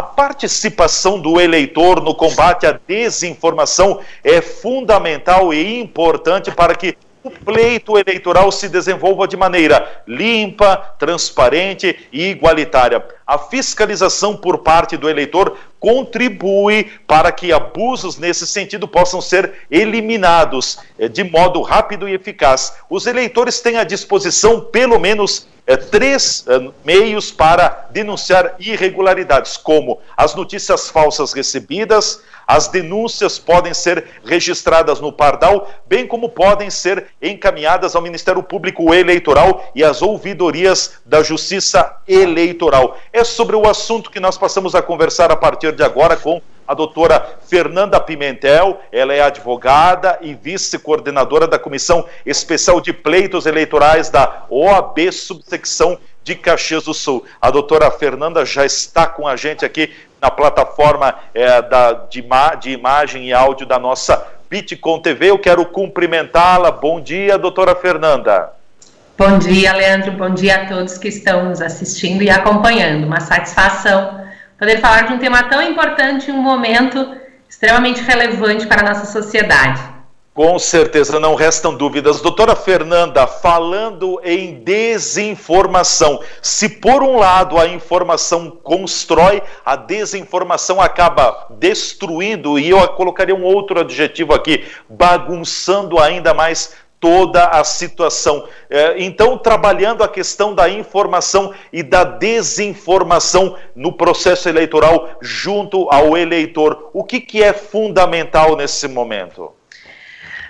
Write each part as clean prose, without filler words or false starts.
A participação do eleitor no combate à desinformação é fundamental e importante para que o pleito eleitoral se desenvolva de maneira limpa, transparente e igualitária. A fiscalização por parte do eleitor contribui para que abusos nesse sentido possam ser eliminados de modo rápido e eficaz. Os eleitores têm à disposição pelo menos 3 meios para denunciar irregularidades, como as notícias falsas recebidas, as denúncias podem ser registradas no Pardal, bem como podem ser encaminhadas ao Ministério Público Eleitoral e às ouvidorias da Justiça Eleitoral. É sobre o assunto que nós passamos a conversar a partir de agora com a doutora Fernanda Pimentel. Ela é advogada e vice-coordenadora da Comissão Especial de Pleitos Eleitorais da OAB Subsecção de Caxias do Sul. A doutora Fernanda já está com a gente aqui na plataforma de imagem e áudio da nossa Bitcom TV. Eu quero cumprimentá-la. Bom dia, doutora Fernanda. Bom dia, Leandro. Bom dia a todos que estão nos assistindo e acompanhando. Uma satisfação poder falar de um tema tão importante em um momento extremamente relevante para a nossa sociedade. Com certeza, não restam dúvidas. Doutora Fernanda, falando em desinformação, se por um lado a informação constrói, a desinformação acaba destruindo, e eu colocaria um outro adjetivo aqui, bagunçando ainda mais toda a situação. Então, trabalhando a questão da informação e da desinformação no processo eleitoral junto ao eleitor, o que é fundamental nesse momento?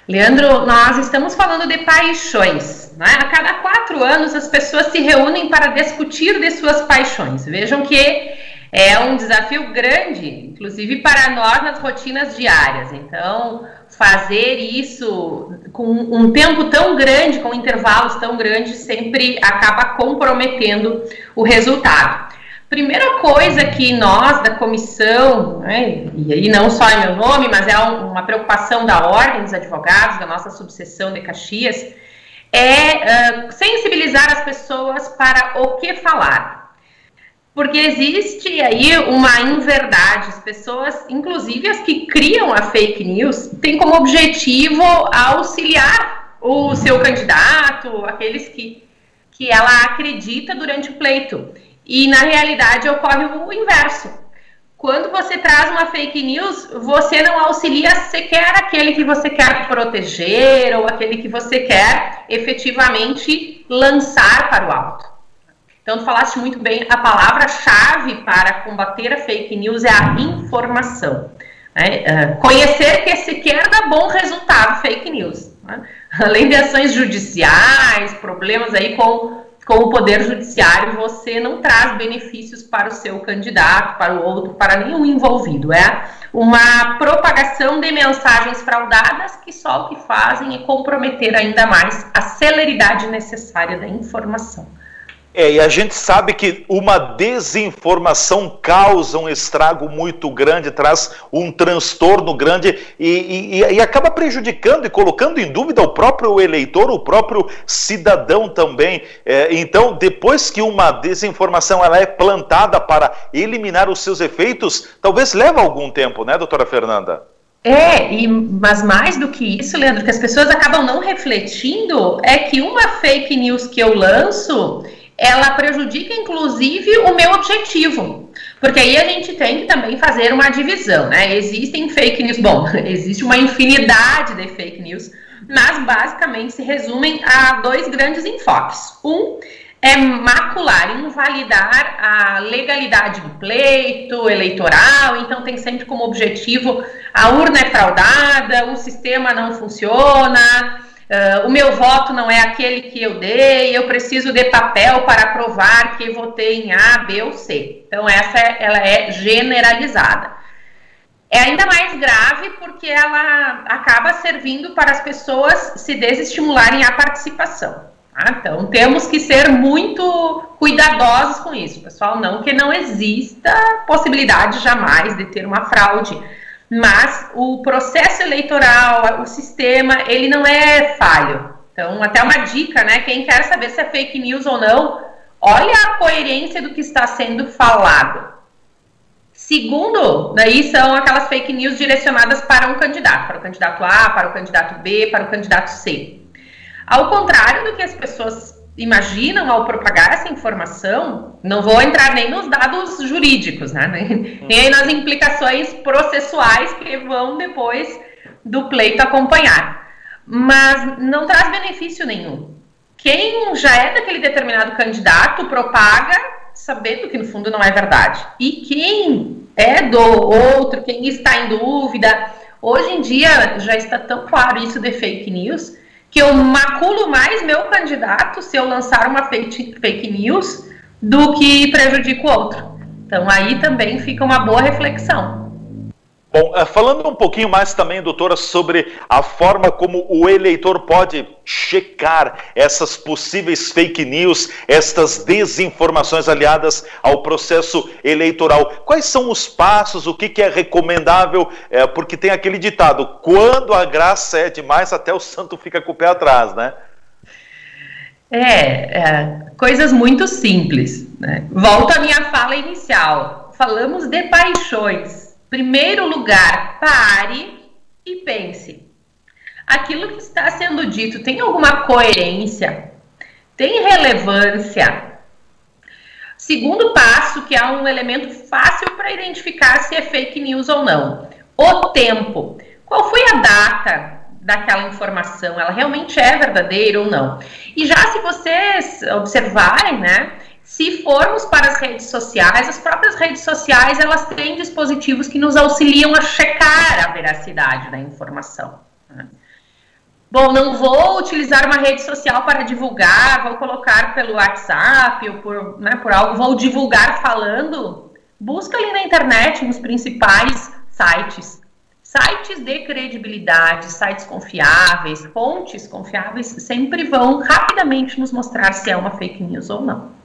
Leandro, nós estamos falando de paixões, né? A cada 4 anos as pessoas se reúnem para discutir de suas paixões. Vejam que é um desafio grande, inclusive para nós nas rotinas diárias. Então, fazer isso com um tempo tão grande, com intervalos tão grandes, sempre acaba comprometendo o resultado. Primeira coisa que nós da comissão, né, e aí não só é meu nome, mas é uma preocupação da Ordem dos Advogados, da nossa subseção de Caxias, é sensibilizar as pessoas para o que falar. Porque existe aí uma inverdade. As pessoas, inclusive as que criam a fake news, têm como objetivo auxiliar o seu candidato, aqueles que ela acredita durante o pleito. E, na realidade, ocorre o inverso. Quando você traz uma fake news, você não auxilia sequer aquele que você quer proteger ou aquele que você quer efetivamente lançar para o alto. Então, tu falaste muito bem, a palavra-chave para combater a fake news é a informação. Né? Conhecer que sequer dá bom resultado fake news. Né? Além de ações judiciais, problemas aí com o Poder Judiciário, você não traz benefícios para o seu candidato, para o outro, para nenhum envolvido. É uma propagação de mensagens fraudadas que só o que fazem é comprometer ainda mais a celeridade necessária da informação. E a gente sabe que uma desinformação causa um estrago muito grande, traz um transtorno grande e acaba prejudicando e colocando em dúvida o próprio eleitor, o próprio cidadão também. Então, depois que uma desinformação ela é plantada para eliminar os seus efeitos, talvez leve algum tempo, né, doutora Fernanda? Mas mais do que isso, Leandro, que as pessoas acabam não refletindo é que uma fake news que eu lanço, ela prejudica, inclusive, o meu objetivo. Porque aí a gente tem que também fazer uma divisão, né? Existem fake news, existe uma infinidade de fake news, mas basicamente se resumem a 2 grandes enfoques. Um é macular, invalidar a legalidade do pleito eleitoral, então tem sempre como objetivo a urna é fraudada, o sistema não funciona, o meu voto não é aquele que eu dei, eu preciso de papel para provar que votei em A, B ou C. Então ela é generalizada. É ainda mais grave porque ela acaba servindo para as pessoas se desestimularem à participação. Tá? Então temos que ser muito cuidadosos com isso, pessoal. Não que não exista possibilidade jamais de ter uma fraude, mas o processo eleitoral, o sistema, ele não é falho. Então, até uma dica, né? Quem quer saber se é fake news ou não, olha a coerência do que está sendo falado. Segundo, daí são aquelas fake news direcionadas para um candidato, para o candidato A, para o candidato B, para o candidato C. Ao contrário do que as pessoas imaginam ao propagar essa informação, não vou entrar nem nos dados jurídicos, né? Nem nas implicações processuais que vão depois do pleito acompanhar. Mas não traz benefício nenhum. Quem já é daquele determinado candidato propaga sabendo que no fundo não é verdade. E quem é do outro, quem está em dúvida, hoje em dia já está tão claro isso de fake news, que eu maculo mais meu candidato se eu lançar uma fake news do que prejudico o outro. Então aí também fica uma boa reflexão. Bom, falando um pouquinho mais também, doutora, sobre a forma como o eleitor pode checar essas possíveis fake news, estas desinformações aliadas ao processo eleitoral. Quais são os passos, o que é recomendável? Porque tem aquele ditado, quando a graça é demais, até o santo fica com o pé atrás, né? Coisas muito simples, né? Volto à minha fala inicial. Falamos de paixões. Primeiro lugar, pare e pense. Aquilo que está sendo dito tem alguma coerência? Tem relevância? Segundo passo, que é um elemento fácil para identificar se é fake news ou não. O tempo. Qual foi a data daquela informação? Ela realmente é verdadeira ou não? E já se vocês observarem, né? Se formos para as redes sociais, as próprias redes sociais, elas têm dispositivos que nos auxiliam a checar a veracidade da informação. Bom, não vou utilizar uma rede social para divulgar, vou colocar pelo WhatsApp ou por algo, vou divulgar falando. Busca ali na internet nos principais sites. Sites de credibilidade, sites confiáveis, fontes confiáveis, sempre vão rapidamente nos mostrar se é uma fake news ou não.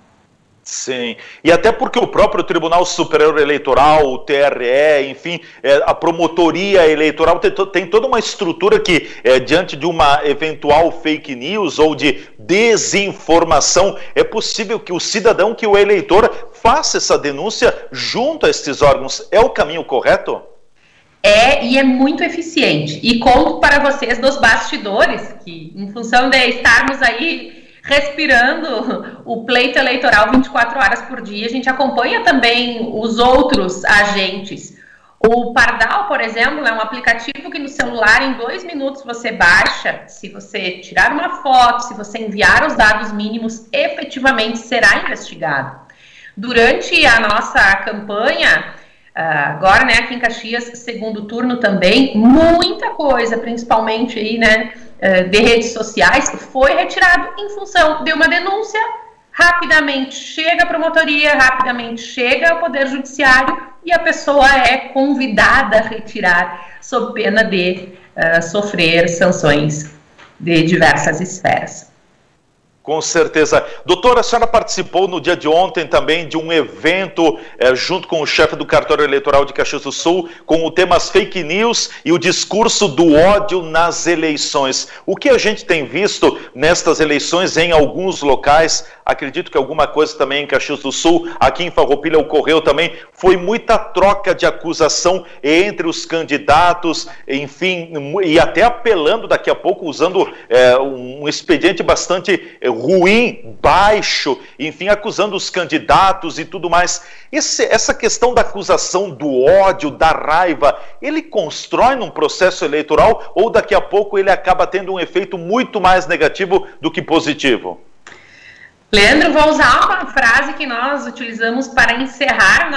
Sim, e até porque o próprio Tribunal Superior Eleitoral, o TRE, enfim, a promotoria eleitoral tem toda uma estrutura que, diante de uma eventual fake news ou de desinformação, é possível que o cidadão, que o eleitor, faça essa denúncia junto a estes órgãos. É o caminho correto? E é muito eficiente. E conto para vocês dos bastidores, que em função de estarmos aí respirando o pleito eleitoral 24 horas por dia, a gente acompanha também os outros agentes. O Pardal, por exemplo, é um aplicativo que no celular em 2 minutos você baixa. Se você tirar uma foto, se você enviar os dados mínimos, efetivamente será investigado. Durante a nossa campanha, agora, né, aqui em Caxias, segundo turno também, muita coisa, principalmente aí, né, de redes sociais, foi retirado em função de uma denúncia. Rapidamente chega a promotoria, rapidamente chega ao Poder Judiciário e a pessoa é convidada a retirar sob pena de sofrer sanções de diversas esferas. Com certeza. Doutora, a senhora participou no dia de ontem também de um evento junto com o chefe do cartório eleitoral de Caxias do Sul, com o tema fake news e o discurso do ódio nas eleições. O que a gente tem visto nestas eleições em alguns locais, acredito que alguma coisa também em Caxias do Sul, aqui em Farroupilha ocorreu também, foi muita troca de acusação entre os candidatos, enfim, e até apelando daqui a pouco, usando um expediente bastante ruim, baixo, enfim, acusando os candidatos e tudo mais. Essa questão da acusação do ódio, da raiva, ele constrói num processo eleitoral ou daqui a pouco ele acaba tendo um efeito muito mais negativo do que positivo? Leandro, vou usar uma frase que nós utilizamos para encerrar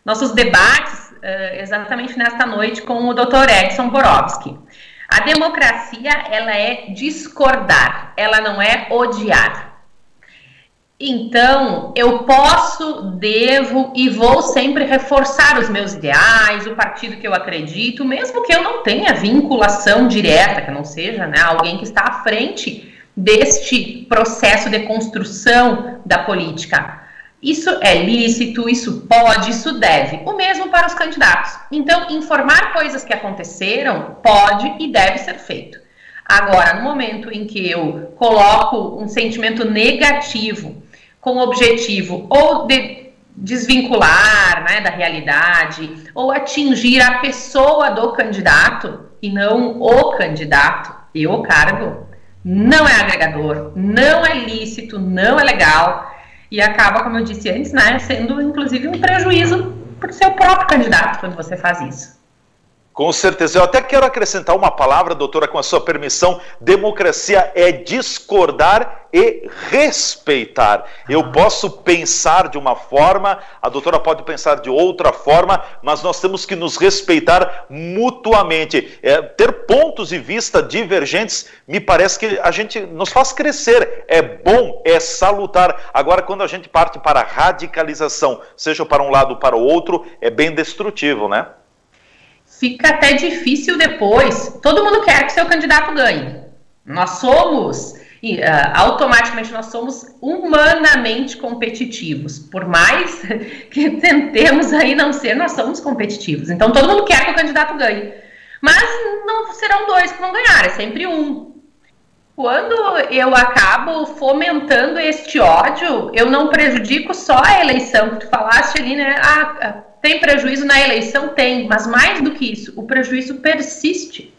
nossos debates exatamente nesta noite com o Dr. Edson Borowski. A democracia, ela é discordar, ela não é odiar. Então, eu posso, devo e vou sempre reforçar os meus ideais, o partido que eu acredito, mesmo que eu não tenha vinculação direta, que não seja, né, alguém que está à frente deste processo de construção da política. Isso é lícito, isso pode, isso deve. O mesmo para os candidatos. Então, informar coisas que aconteceram pode e deve ser feito. Agora, no momento em que eu coloco um sentimento negativo com o objetivo ou de desvincular, né, da realidade, ou atingir a pessoa do candidato e não o candidato e o cargo, não é agregador, não é lícito, não é legal e acaba, como eu disse antes, né, sendo inclusive um prejuízo para o seu próprio candidato quando você faz isso. Com certeza. Eu até quero acrescentar uma palavra, doutora, com a sua permissão. Democracia é discordar e respeitar. Eu posso pensar de uma forma, a doutora pode pensar de outra forma, mas nós temos que nos respeitar mutuamente. Ter pontos de vista divergentes, me parece que a gente nos faz crescer. É bom, é salutar. Agora, quando a gente parte para a radicalização, seja para um lado ou para o outro, é bem destrutivo, né? Fica até difícil depois. Todo mundo quer que seu candidato ganhe. Nós somos, automaticamente, nós somos humanamente competitivos. Por mais que tentemos aí não ser, nós somos competitivos. Então, todo mundo quer que o candidato ganhe. Mas não serão dois que vão ganhar, é sempre um. Quando eu acabo fomentando este ódio, eu não prejudico só a eleição, que tu falaste ali, né? Tem prejuízo na eleição? Tem, mas mais do que isso, o prejuízo persiste,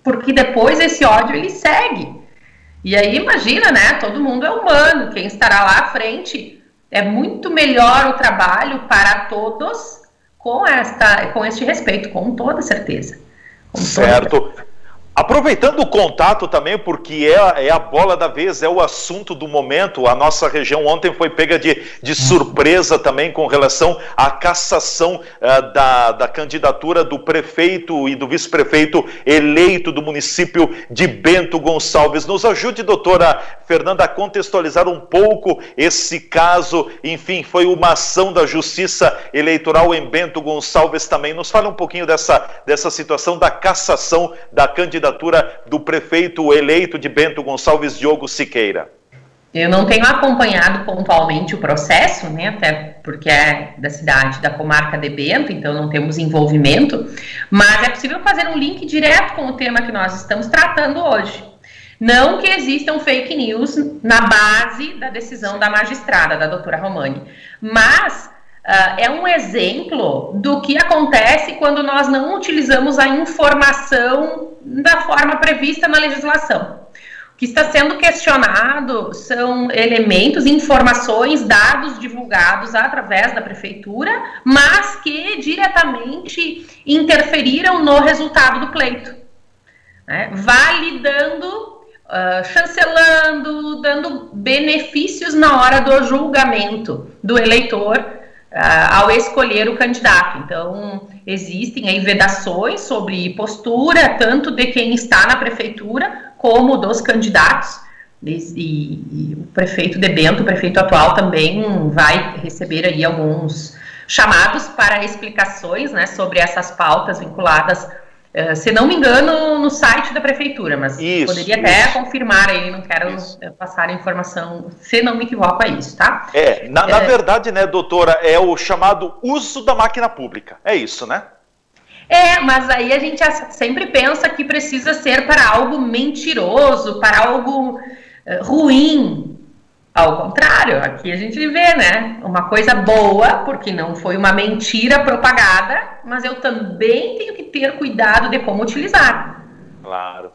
porque depois esse ódio ele segue. E aí imagina, né, todo mundo é humano, quem estará lá à frente, é muito melhor o trabalho para todos com este respeito, com toda certeza. Certo. Aproveitando o contato também, porque é a bola da vez, é o assunto do momento. A nossa região ontem foi pega de surpresa também com relação à cassação da candidatura do prefeito e do vice-prefeito eleito do município de Bento Gonçalves. Nos ajude, doutora Fernanda, a contextualizar um pouco esse caso. Enfim, foi uma ação da Justiça Eleitoral em Bento Gonçalves também. Nos fala um pouquinho dessa situação da cassação da candidatura do prefeito eleito de Bento Gonçalves, Diogo Siqueira. Eu não tenho acompanhado pontualmente o processo, né, até porque é da cidade, da comarca de Bento, então não temos envolvimento, mas é possível fazer um link direto com o tema que nós estamos tratando hoje. Não que existam fake news na base da decisão da magistrada, da doutora Romani, mas é um exemplo do que acontece quando nós não utilizamos a informação da forma prevista na legislação. O que está sendo questionado são elementos, informações, dados divulgados através da prefeitura, mas que diretamente interferiram no resultado do pleito, né? Validando, chancelando, dando benefícios na hora do julgamento do eleitor ao escolher o candidato. Então, existem aí vedações sobre postura, tanto de quem está na prefeitura, como dos candidatos, e o prefeito de Bento, o prefeito atual, também vai receber aí alguns chamados para explicações, né, sobre essas pautas vinculadas, se não me engano, no site da prefeitura, mas poderia até confirmar aí, não quero passar a informação, se não me equivoco, é isso, tá? Na verdade, né, doutora, é o chamado uso da máquina pública, é isso, né? Mas aí a gente sempre pensa que precisa ser para algo mentiroso, para algo ruim. Ao contrário, aqui a gente vê, né, uma coisa boa, porque não foi uma mentira propagada, mas eu também tenho que ter cuidado de como utilizar. Claro.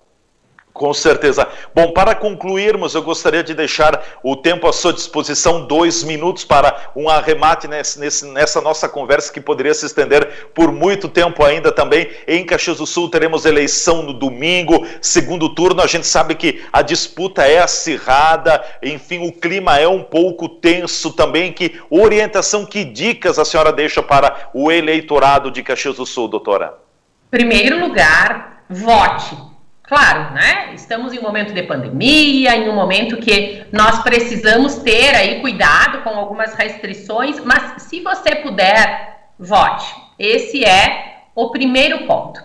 Com certeza. Bom, para concluirmos, eu gostaria de deixar o tempo à sua disposição, 2 minutos para um arremate nessa nossa conversa que poderia se estender por muito tempo ainda também. Em Caxias do Sul teremos eleição no domingo, segundo turno, a gente sabe que a disputa é acirrada, enfim, o clima é um pouco tenso também. Que orientação, que dicas a senhora deixa para o eleitorado de Caxias do Sul, doutora? Em primeiro lugar, vote. Claro, né? Estamos em um momento de pandemia, em um momento que nós precisamos ter aí cuidado com algumas restrições, mas se você puder, vote. Esse é o primeiro ponto.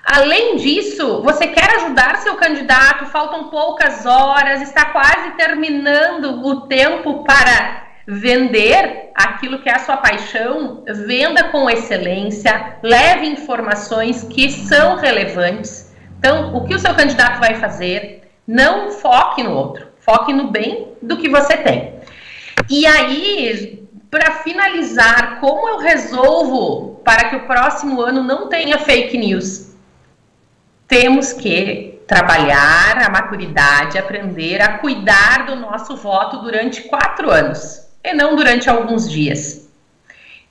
Além disso, você quer ajudar seu candidato, faltam poucas horas, está quase terminando o tempo para vender aquilo que é a sua paixão, venda com excelência, leve informações que são relevantes. Então, o que o seu candidato vai fazer, não foque no outro, foque no bem do que você tem. E aí, para finalizar, como eu resolvo para que o próximo ano não tenha fake news? Temos que trabalhar a maturidade, aprender a cuidar do nosso voto durante 4 anos e não durante alguns dias.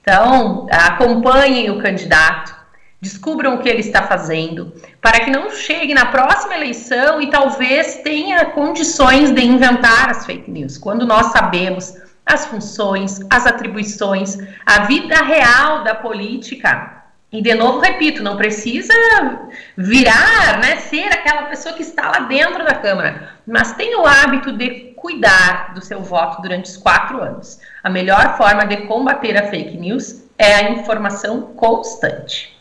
Então, acompanhem o candidato, descubram o que ele está fazendo, para que não chegue na próxima eleição e talvez tenha condições de inventar as fake news, quando nós sabemos as funções, as atribuições, a vida real da política. E, de novo, repito, não precisa virar, né, ser aquela pessoa que está lá dentro da Câmara, mas tenha o hábito de cuidar do seu voto durante os 4 anos. A melhor forma de combater a fake news é a informação constante.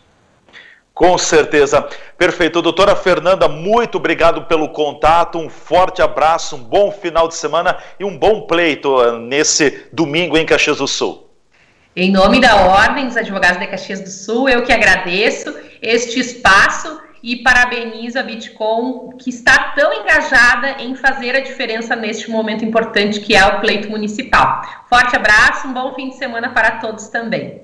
Com certeza. Perfeito. Doutora Fernanda, muito obrigado pelo contato, um forte abraço, um bom final de semana e um bom pleito nesse domingo em Caxias do Sul. Em nome da Ordem dos Advogados de Caxias do Sul, eu que agradeço este espaço e parabenizo a Bitcom, que está tão engajada em fazer a diferença neste momento importante que é o pleito municipal. Forte abraço, um bom fim de semana para todos também.